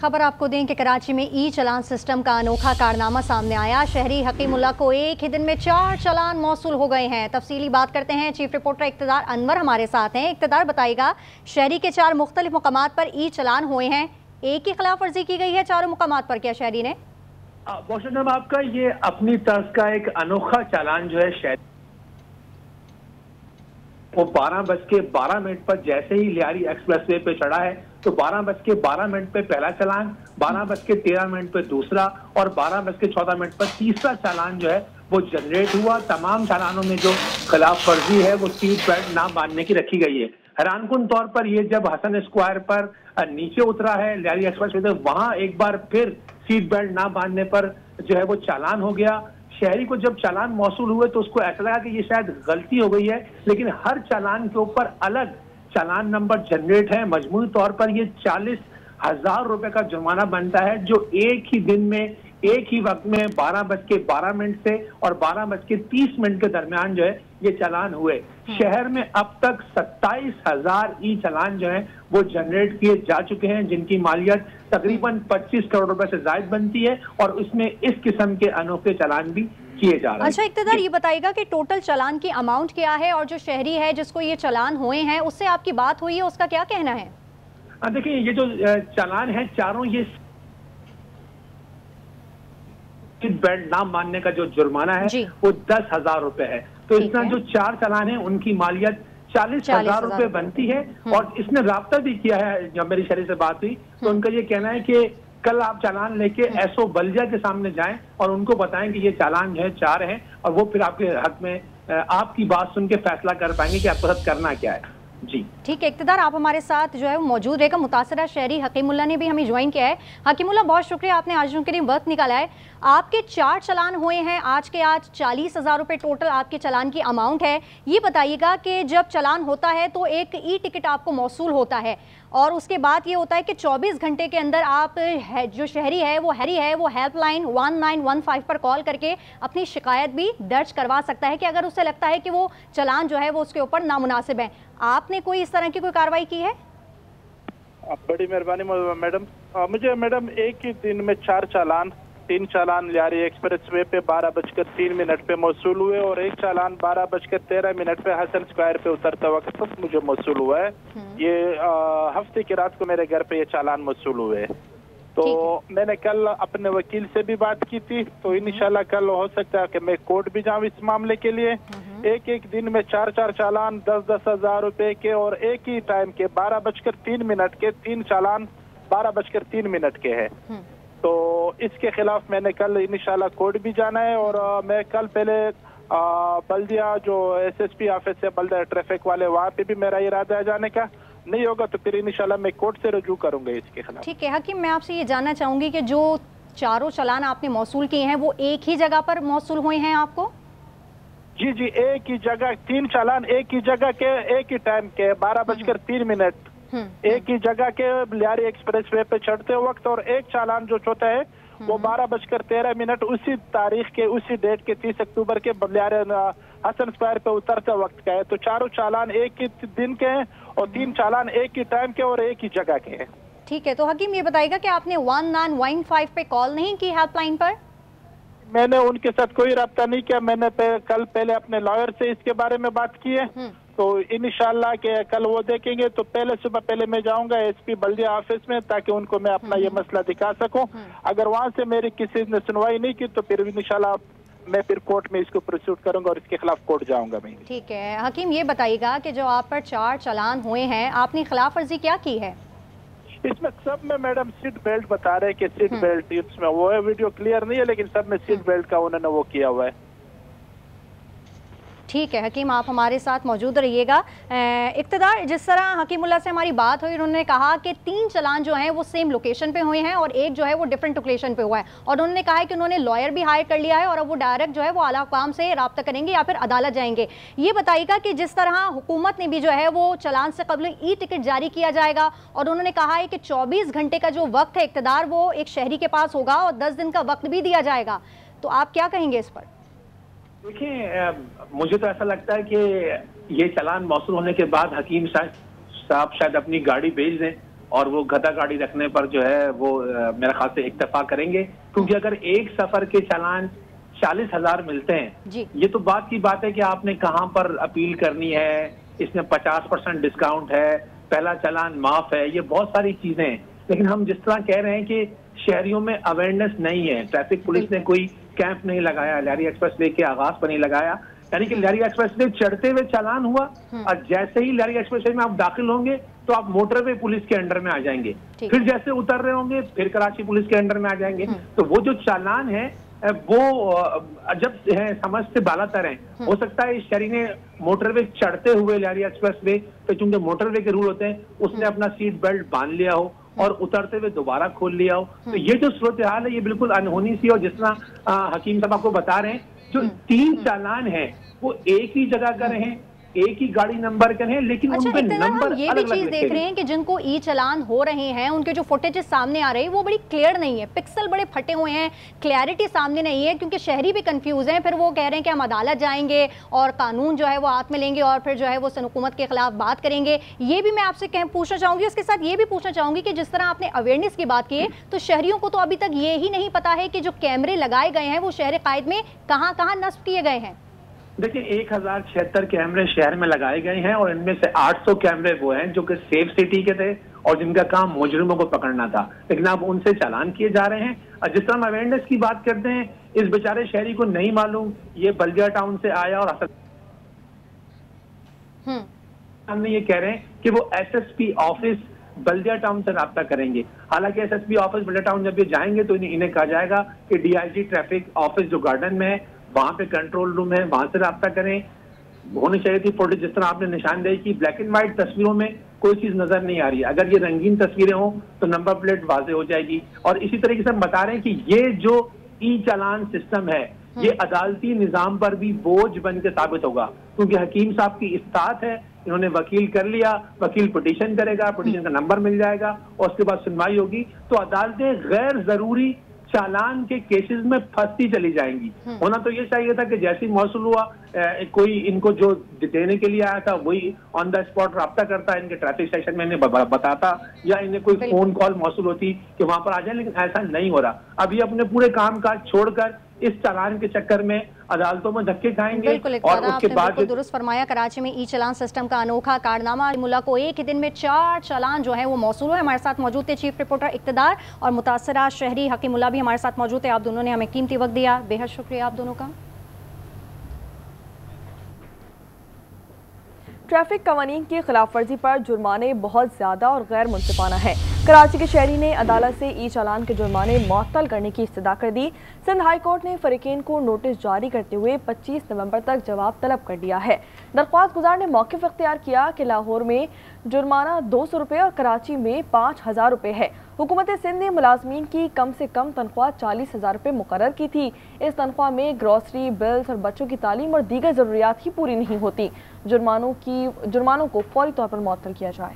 खबर आपको दें कि कराची में ई चलान सिस्टम का अनोखा कारनामा सामने आया। शहरी हकीमुल्ला को एक ही दिन में 4 चलान मौसूल हो गए हैं। तफसीली बात करते हैं, चीफ रिपोर्टर इक्तदार अनवर हमारे साथ हैं। इक्तदार बताइएगा, शहरी के 4 मुख्तलिफ मुकामात पर ई चलान हुए हैं, एक ही खिलाफ वर्जी की गई है चारों मुकामात पर, क्या शहरी ने? बहुत आपका ये अपनी तर्ज का एक अनोखा चालान जो है शहरी वो 12:12 पर जैसे ही लियारी एक्सप्रेसवे पे चढ़ा है तो 12:12 पे पहला चालान, 12:13 पे दूसरा और 12:14 पर तीसरा चालान जो है वो जनरेट हुआ। तमाम चालानों में जो खिलाफ वर्जी है वो सीट बेल्ट ना बांधने की रखी गई है। हैरानकुन तौर पर ये जब हसन स्क्वायर पर नीचे उतरा है लियारी एक्सप्रेसवे से, वहां एक बार फिर सीट बेल्ट ना बांधने पर जो है वो चालान हो गया। शहरी को जब चालान मौसूल हुए तो उसको ऐसा लगा कि ये शायद गलती हो गई है, लेकिन हर चालान के ऊपर अलग चालान नंबर जनरेट है। मजमूई तौर पर ये 40,000 रुपए का जुर्माना बनता है, जो एक ही दिन में एक ही वक्त में 12:12 से और 12:30 के दरमियान जो है ये चालान हुए। शहर में अब तक 27,000 ई चालान जो है वो जनरेट किए जा चुके हैं, जिनकी मालियत तकरीबन 25 करोड़ रुपए से ज्यादा बनती है और उसमें इस किस्म के अनोखे चालान भी किए जा रहे हैं। अच्छा इक्तदार, ये बताइएगा कि टोटल चालान की अमाउंट क्या है और जो शहरी है जिसको ये चालान हुए हैं उससे आपकी बात हुई है, उसका क्या कहना है? देखिए, ये जो चालान है चारों, ये बेल्ट ना मानने का जो जुर्माना है वो 10,000 रुपए है। तो इस तरह जो 4 चालान है उनकी मालियत 40,000 रुपए बनती है। और इसने राब्ता भी किया है, जब मेरी शहरी से बात हुई तो उनका ये कहना है कि कल आप चालान लेके एसओ बल्दिया के सामने जाएं और उनको बताएं कि ये चालान जो है 4 हैं और वो फिर आपके हक में आपकी बात सुन के फैसला कर पाएंगे कि आपके साथ करना क्या है। जी ठीक है इक्तदार, आप हमारे साथ जो है वो मौजूद रहेगा। मुतासरा शहरी हकीमुल्ला ने भी हमें ज्वाइन किया है। हकीमुल्ला, बहुत शुक्रिया, आपने आज के लिए वक्त निकाला है। आपके 4 चालान हुए हैं आज 40,000 रुपये टोटल आपके चालान की अमाउंट है। ये बताइएगा कि जब चालान होता है तो एक ई टिकट आपको मौसूल होता है और उसके बाद ये होता है कि 24 घंटे के अंदर आप जो शहरी है वो हेल्पलाइन 1915 पर कॉल करके अपनी शिकायत भी दर्ज करवा सकता है कि अगर उसे लगता है कि वो चालान जो है वो उसके ऊपर नामुनासिब है। आपने कोई इस तरह की कोई कार्रवाई की है? बड़ी मेहरबानी मैडम। मुझे मैडम एक ही दिन में 4 चालान, 3 चालान लियारी एक्सप्रेसवे पे 12:03 पे मौसूल हुए और एक चालान 12:13 पे हसन स्क्वायर पे उतरते वक्त मुझे मौसूल हुआ है। ये हफ्ते की रात को मेरे घर पे ये चालान मौसूल हुए। तो मैंने कल अपने वकील से भी बात की थी, तो इंशाल्लाह कल हो सकता है कि मैं कोर्ट भी जाऊं इस मामले के लिए। एक दिन में 4 चालान 10-10 हजार रुपए के और एक ही टाइम के 12:03 के 3 चालान 12:03 के हैं। तो इसके खिलाफ मैंने कल इंशाल्लाह कोर्ट भी जाना है और मैं कल पहले बल्दिया जो एसएसपी ऑफिस है बल्दिया ट्रैफिक वाले, वहाँ पे भी मेरा इरादा है जाने का। नहीं होगा तो फिर इंशाल्लाह मैं कोर्ट से रजू करूंगा इसके खिलाफ। ठीक है हकीम, मैं आपसे ये जानना चाहूंगी कि जो 4 चालान आपने मौसूल किए हैं वो एक ही जगह पर मौसूल हुए हैं आपको? जी, एक ही जगह 3 चालान एक ही जगह के एक ही टाइम के 12:03 एक ही जगह के लियारी एक्सप्रेसवे पे चढ़ते वक्त और एक चालान जो चौथा है वो 12:13 उसी तारीख के उसी डेट के 30 अक्टूबर के लियारी हसन स्क्वायर पे उतरते वक्त का है। तो 4 चालान एक ही दिन के हैं और 3 चालान एक ही टाइम के और एक ही जगह के हैं। ठीक है, तो हकीम ये बताइएगा कि आपने 1915 पे कॉल नहीं की हेल्पलाइन पर? मैंने उनके साथ कोई रब्ता नहीं किया। मैंने कल पहले अपने लॉयर से इसके बारे में बात की है, तो इंशाल्लाह के कल वो देखेंगे। तो पहले सुबह पहले मैं जाऊंगा एसपी बल्दिया ऑफिस में ताकि उनको मैं अपना ये मसला दिखा सकूं। अगर वहां से मेरी किसी ने सुनवाई नहीं की तो फिर इंशाल्लाह मैं फिर कोर्ट में इसको प्रोसीड करूंगा और इसके खिलाफ कोर्ट जाऊंगा मैं। ठीक है हकीम, ये बताइएगा कि जो आप पर 4 चालान हुए हैं आपने खिलाफ वर्जी क्या की है? इसमें सब में मैडम सीट बेल्ट बता रहे हैं कि सीट बेल्ट इसमें वो है, वीडियो क्लियर नहीं है लेकिन सब में सीट बेल्ट का उन्होंने वो किया हुआ है। ठीक है हकीम, आप हमारे साथ मौजूद रहिएगा। इक्तदार, जिस तरह हकीमुल्ला से हमारी बात हुई उन्होंने कहा कि 3 चालान जो हैं वो सेम लोकेशन पे हुए हैं और एक जो है वो डिफरेंट लोकेशन पे हुआ है और उन्होंने कहा है कि उन्होंने लॉयर भी हायर कर लिया है और अब वो डायरेक्ट जो है वो आला हुकाम से रब्ता करेंगे या फिर अदालत जाएंगे। ये बताइएगा कि जिस तरह हुकूमत ने भी जो है वो चालान से कबल ई टिकट जारी किया जाएगा और उन्होंने कहा है कि 24 घंटे का जो वक्त है इक्तदार वो एक शहरी के पास होगा और 10 दिन का वक्त भी दिया जाएगा, तो आप क्या कहेंगे इस पर? देखिए, मुझे तो ऐसा लगता है कि ये चालान मौसूल होने के बाद हकीम साहब शायद अपनी गाड़ी भेज दें और वो गधा गाड़ी रखने पर जो है वो मेरे ख्याल से इक्तफा करेंगे, क्योंकि अगर एक सफर के चालान 40,000 मिलते हैं, ये तो बात की बात है कि आपने कहाँ पर अपील करनी है, इसमें 50% डिस्काउंट है, पहला चालान माफ है, ये बहुत सारी चीजें हैं। लेकिन हम जिस तरह कह रहे हैं कि शहरियों में अवेयरनेस नहीं है, ट्रैफिक पुलिस ने कोई कैंप नहीं लगाया, लहरी एक्सप्रेसवे के आगाज पर नहीं लगाया, यानी कि लहरी एक्सप्रेसवे चढ़ते हुए चालान हुआ और जैसे ही लहरी एक्सप्रेसवे में आप दाखिल होंगे तो आप मोटरवे पुलिस के अंडर में आ जाएंगे, फिर जैसे उतर रहे होंगे फिर कराची पुलिस के अंडर में आ जाएंगे। तो वो जो चालान है वो अजब है, समझ से बालातर है। हो सकता है इस शहरी ने मोटरवे चढ़ते हुए लहरी एक्सप्रेसवे पे, चूंकि मोटरवे के रूल होते हैं, उसने अपना सीट बेल्ट बांध लिया हो और उतरते हुए दोबारा खोल लिया हो। तो ये जो सूरत हाल है ये बिल्कुल अनहोनी सी, और जिस तरह हकीम साहब आपको बता रहे हैं, जो 3 चालान है वो एक ही जगह का रहे, एक ही गाड़ी नंबर के हैं, लेकिन अच्छा, उनपे नंबर हम ये भी चीज देख रहे हैं कि जिनको ई चालान हो रहे हैं उनके जो फुटेजेस सामने आ रहे हैं वो बड़ी क्लियर नहीं है, पिक्सल बड़े फटे हुए हैं, क्लैरिटी सामने नहीं है, क्योंकि शहरी भी कंफ्यूज हैं। फिर वो कह रहे हैं कि हम अदालत जाएंगे और कानून जो है वो हाथ में लेंगे और फिर जो है वो हुकूमत के खिलाफ बात करेंगे। ये भी मैं आपसे पूछना चाहूंगी, उसके साथ ये भी पूछना चाहूंगी कि जिस तरह आपने अवेयरनेस की बात की है, तो शहरियों को तो अभी तक ये ही नहीं पता है कि जो कैमरे लगाए गए हैं वो शहर कायद में कहाँ कहाँ नस्ब किए गए हैं। देखिए 1076 कैमरे शहर में लगाए गए हैं और इनमें से 800 कैमरे वो हैं जो कि सेफ सिटी के थे और जिनका काम मुजरिमों को पकड़ना था, लेकिन अब उनसे चालान किए जा रहे हैं। और जिस तरह हम अवेयरनेस की बात करते हैं, इस बेचारे शहरी को नहीं मालूम ये बल्दिया टाउन से आया और हमने ये कह रहे हैं कि वो SSP ऑफिस बल्दिया टाउन से राब्ता करेंगे। हालांकि SSP ऑफिस बल्दिया टाउन जब ये जाएंगे तो इन्हें कहा जाएगा कि DIG ट्रैफिक ऑफिस जो गार्डन में है वहां पे कंट्रोल रूम है, वहां से राब्ता करें। होनी चाहिए थी फोटो, जिस तरह आपने निशानदेही की, ब्लैक एंड व्हाइट तस्वीरों में कोई चीज नजर नहीं आ रही है। अगर ये रंगीन तस्वीरें हों तो नंबर प्लेट वाजे हो जाएगी। और इसी तरीके से हम बता रहे हैं कि ये जो ई चालान सिस्टम है ये अदालती निजाम पर भी बोझ बन के साबित होगा, क्योंकि हकीम साहब की इस्तात है, इन्होंने वकील कर लिया, वकील पिटीशन करेगा, पिटीशन का नंबर मिल जाएगा और उसके बाद सुनवाई होगी। तो अदालतें गैर जरूरी चालान के केसेस में फंसती चली जाएंगी। होना तो ये चाहिए था कि जैसे ही मौसूल हुआ कोई इनको जो देने के लिए आया था वही ऑन द स्पॉट राब्ता करता, इनके ट्रैफिक सेक्शन में इन्हें बताता, या इन्हें कोई फोन कॉल मौसूल होती कि वहां पर आ जाए, लेकिन ऐसा नहीं हो रहा। अब ये अपने पूरे काम काज छोड़कर इस चालान के चक्कर में अदालतों में धक्के खाएंगे। और उसके बाद दुरुस्त फरमाया, कराची में ई चालान सिस्टम का अनोखा कारनामा, मुल्ला को एक ही दिन में 4 चालान जो है वो मौसूल हुए। हमारे साथ मौजूद थे चीफ रिपोर्टर इक्तदार और मुतासरा शहरी हकीमुल्लाह भी हमारे साथ मौजूद थे। आप दोनों ने हमें कीमती वक्त दिया, बेहद शुक्रिया आप दोनों का। ट्रैफिक कवानीन की खिलाफ वर्जी पर जुर्माने बहुत ज़्यादा और गैर मुनसिफाना है। कराची के शहरी ने अदालत से ई चालान के जुर्माने मुअत्तल करने की इस्तदा कर दी। सिंध हाई कोर्ट ने फरीकेन को नोटिस जारी करते हुए 25 नवंबर तक जवाब तलब कर दिया है। दरख्वास्त गुजार ने मौक़िफ़ इख्तियार किया कि लाहौर में जुर्माना 200 रुपये और कराची में 5000 रुपये है। हुकूमत सिंध ने मुलाजमीन की कम से कम तनख्वाह 40,000 रुपये मुकर्रर की थी। इस तनख्वाह में ग्रॉसरी, बिल्स और बच्चों की तालीम और दीगर ज़रूरियात ही पूरी नहीं होती। जुर्मानों को फौरी तौर पर मुअत्तल किया जाए।